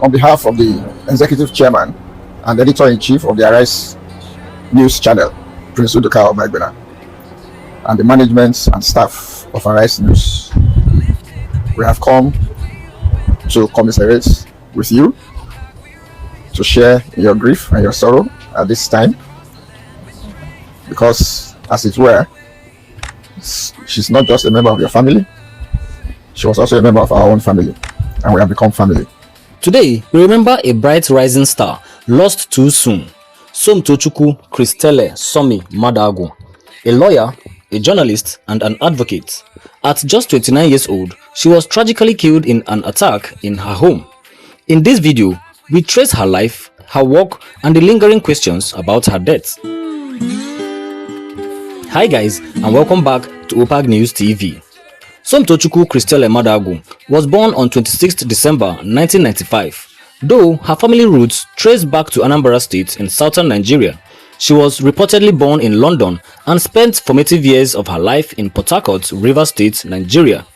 On behalf of the Executive Chairman and Editor-in-Chief of the Arise News Channel, Prince Udoka Obagbena, and the management and staff of Arise News, we have come to commiserate with you, to share your grief and your sorrow at this time, because, as it were, she's not just a member of your family, she was also a member of our own family, and we have become family. Today, we remember a bright rising star lost too soon. Somtochukwu Christelle Sommie Madagu, a lawyer, a journalist, and an advocate. At just 29 years old, she was tragically killed in an attack in her home. In this video, we trace her life, her work, and the lingering questions about her death. Hi guys, and welcome back to OPAG News TV. Somtochukwu Christelle Madagu was born on 26th December 1995. Though her family roots trace back to Anambra State in southern Nigeria, she was reportedly born in London and spent formative years of her life in Port Harcourt, Rivers State, Nigeria.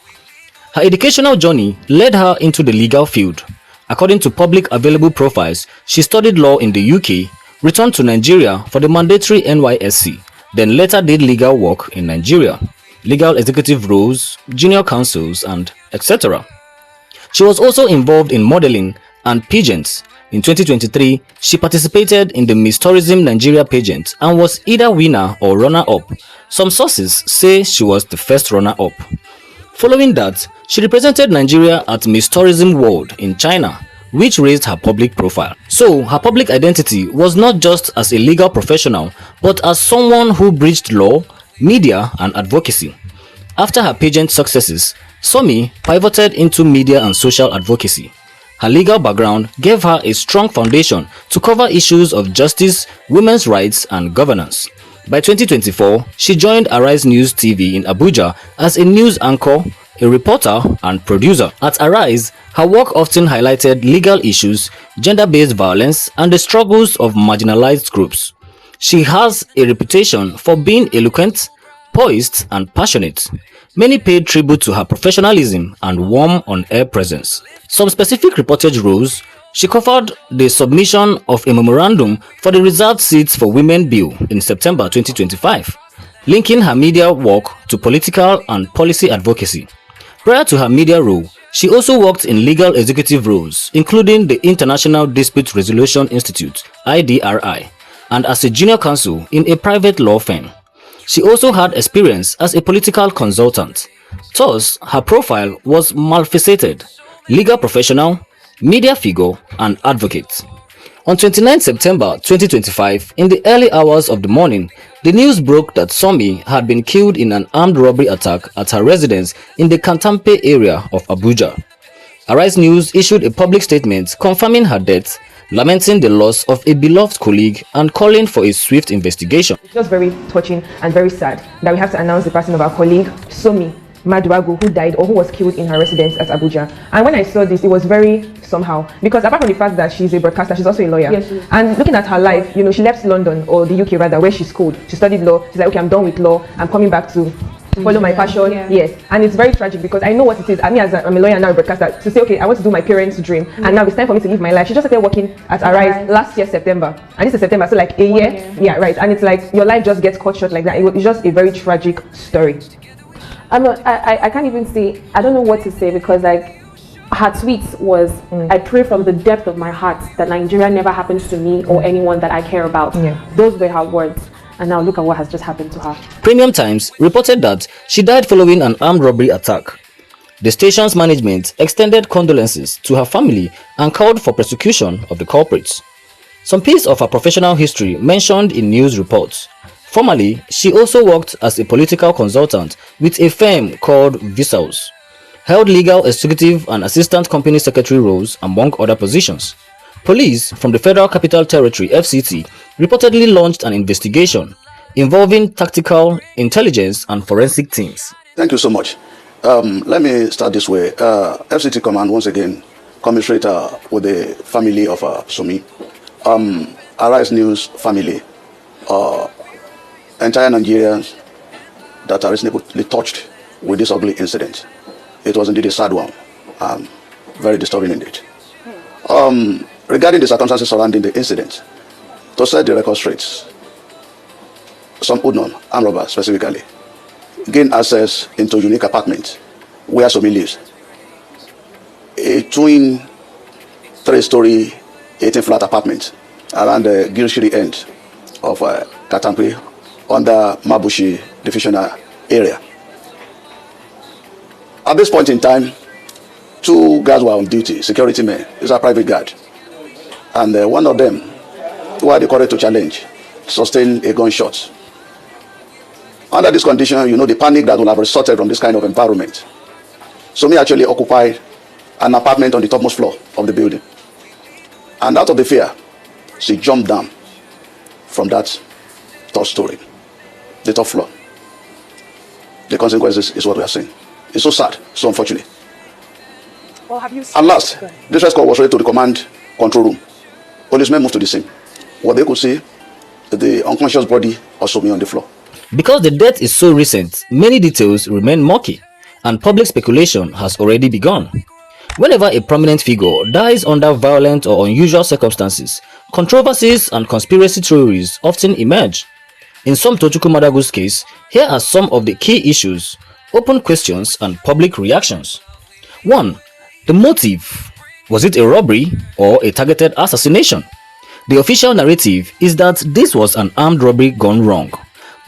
Her educational journey led her into the legal field. According to public available profiles, she studied law in the UK, returned to Nigeria for the mandatory NYSC, then later did legal work in Nigeria, legal executive roles, junior counsels, and etc. She was also involved in modeling and pageants. In 2023, she participated in the Miss Tourism Nigeria pageant and was either winner or runner-up. Some sources say she was the first runner-up. Following that, she represented Nigeria at Miss Tourism World in China, which raised her public profile. So, her public identity was not just as a legal professional, but as someone who bridged law, media, and advocacy. After her pageant successes, Sommie pivoted into media and social advocacy. Her legal background gave her a strong foundation to cover issues of justice, women's rights, and governance. By 2024, she joined Arise News TV in Abuja as a news anchor, a reporter, and producer. At Arise, her work often highlighted legal issues, gender-based violence, and the struggles of marginalized groups. She has a reputation for being eloquent, poised, and passionate. Many paid tribute to her professionalism and warm on-air presence. Some specific reportage roles: she covered the submission of a memorandum for the Reserved Seats for Women Bill in September 2025, linking her media work to political and policy advocacy. Prior to her media role, she also worked in legal executive roles, including the International Dispute Resolution Institute (IDRI), and as a junior counsel in a private law firm. She also had experience as a political consultant. Thus, her profile was multifaceted: legal professional, media figure, and advocate. On 29 September 2025, in the early hours of the morning, the news broke that Sommie had been killed in an armed robbery attack at her residence in the Kantampe area of Abuja. Arise News issued a public statement confirming her death, lamenting the loss of a beloved colleague and calling for a swift investigation. It's just very touching and very sad that we have to announce the passing of our colleague Sommie Madagu, who died or who was killed in her residence at Abuja. And when I saw this, it was very somehow, because apart from the fact that she's a broadcaster, she's also a lawyer. Yes, and looking at her life, you know, she left London, or the UK rather, where she schooled. She studied law. She's like, okay, I'm done with law. I'm coming back to follow my passion. Yeah. Yes, and it's very tragic because I know what it is. I mean, I'm a lawyer and now a broadcaster, to say, okay, I want to do my parents' dream, and now it's time for me to live my life. She just started working at Arise last year, September, and this is September, so like a year. Yeah, right. And it's like your life just gets cut short like that. It's just a very tragic story. I can't even say, I don't know what to say, because like her tweets was, I pray from the depth of my heart that Nigeria never happens to me or anyone that I care about. Yeah. Those were her words. And now look at what has just happened to her. Premium Times reported that she died following an armed robbery attack. The station's management extended condolences to her family and called for prosecution of the culprits. Some piece of her professional history mentioned in news reports. Formerly, she also worked as a political consultant with a firm called Vissals, held legal executive and assistant company secretary roles, among other positions. Police from the Federal Capital Territory (FCT) reportedly launched an investigation involving tactical, intelligence, and forensic teams. Thank you so much. Let me start this way. FCT Command, once again, commiserate with the family of Sommie. Arise News family, entire Nigerians that are reasonably touched with this ugly incident. It was indeed a sad one, very disturbing indeed. Regarding the circumstances surrounding the incident, to set the record straight, some Udnon, armed robbers specifically, gained access into a unique apartment where Sommie lives. A twin 3-story 18-flat apartment around the Gilshiri end of Katampri under Mabushi divisional area. At this point in time, 2 guards were on duty, security men. It's a private guard. And one of them, who had the courage to challenge, sustained a gunshot. Under this condition, you know the panic that will have resulted from this kind of environment. Sommie actually occupied an apartment on the topmost floor of the building. And out of the fear, she jumped down from that 3rd story, the top floor. The consequences is what we are seeing. It's so sad, so unfortunate. Well, have you At last, this rescue was ready to the command control room. Policemen moved to the scene. What they could see, the unconscious body of Sommie on the floor. Because the death is so recent, many details remain murky, and public speculation has already begun. Whenever a prominent figure dies under violent or unusual circumstances, controversies and conspiracy theories often emerge. In Sommie Tochukwu Madagu's case, here are some of the key issues, open questions and public reactions. 1. The motive. Was it a robbery or a targeted assassination? The official narrative is that this was an armed robbery gone wrong,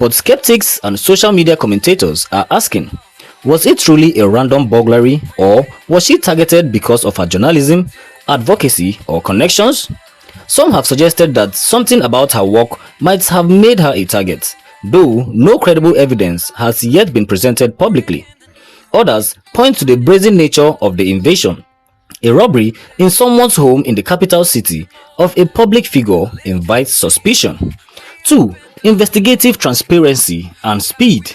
but skeptics and social media commentators are asking, was it truly a random burglary, or was she targeted because of her journalism, advocacy or connections? Some have suggested that something about her work might have made her a target, though no credible evidence has yet been presented publicly. Others point to the brazen nature of the invasion. A robbery in someone's home in the capital city of a public figure invites suspicion. 2. Investigative transparency and speed.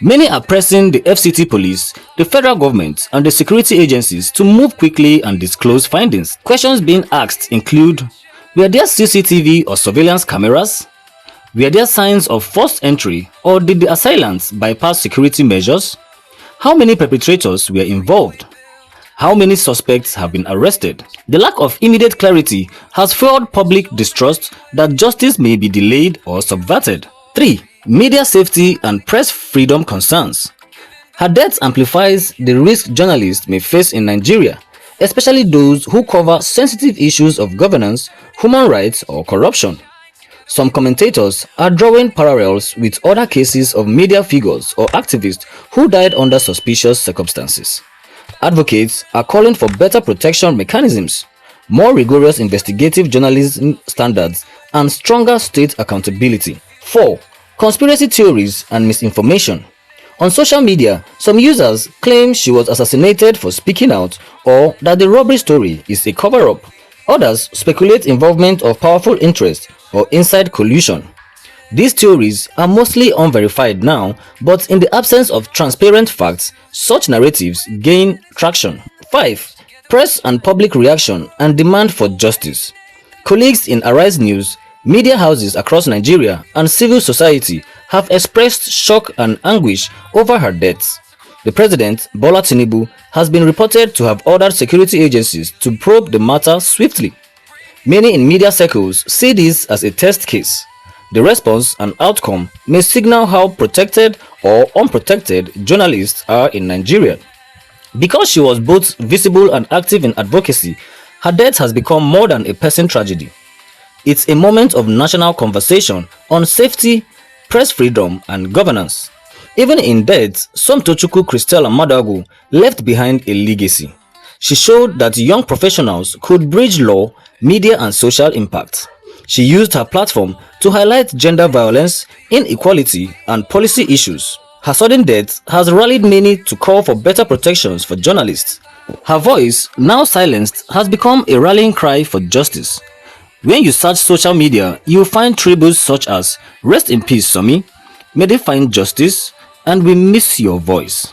Many are pressing the FCT police, the federal government and the security agencies to move quickly and disclose findings. Questions being asked include, were there CCTV or surveillance cameras? Were there signs of forced entry, or did the assailants bypass security measures? How many perpetrators were involved? How many suspects have been arrested? The lack of immediate clarity has fueled public distrust that justice may be delayed or subverted. 3. Media safety and press freedom concerns. Her death amplifies the risk journalists may face in Nigeria, especially those who cover sensitive issues of governance, human rights or corruption. Some commentators are drawing parallels with other cases of media figures or activists who died under suspicious circumstances. Advocates are calling for better protection mechanisms, more rigorous investigative journalism standards, and stronger state accountability. 4. Conspiracy theories and misinformation. On social media, some users claim she was assassinated for speaking out or that the robbery story is a cover-up. Others speculate involvement of powerful interests or inside collusion. These theories are mostly unverified now, but in the absence of transparent facts, such narratives gain traction. 5. Press and public reaction and demand for justice. Colleagues in Arise News, media houses across Nigeria, and civil society have expressed shock and anguish over her death. The president, Bola Tinubu, has been reported to have ordered security agencies to probe the matter swiftly. Many in media circles see this as a test case. The response and outcome may signal how protected or unprotected journalists are in Nigeria. Because she was both visible and active in advocacy, her death has become more than a person tragedy. It's a moment of national conversation on safety, press freedom, and governance. Even in death, Sommie Tochukwu Christella Madagu left behind a legacy. She showed that young professionals could bridge law, media, and social impact. She used her platform to highlight gender violence, inequality, and policy issues. Her sudden death has rallied many to call for better protections for journalists. Her voice, now silenced, has become a rallying cry for justice. When you search social media, you will find tributes such as "Rest in peace, Sommie," "May they find justice," and "We miss your voice."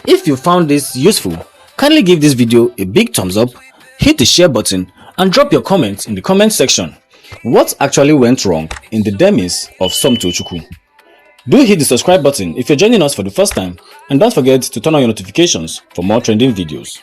If you found this useful, kindly give this video a big thumbs up, hit the share button, and drop your comments in the comment section. What actually went wrong in the demise of Sommie Tochukwu? Do hit the subscribe button if you're joining us for the first time, and don't forget to turn on your notifications for more trending videos.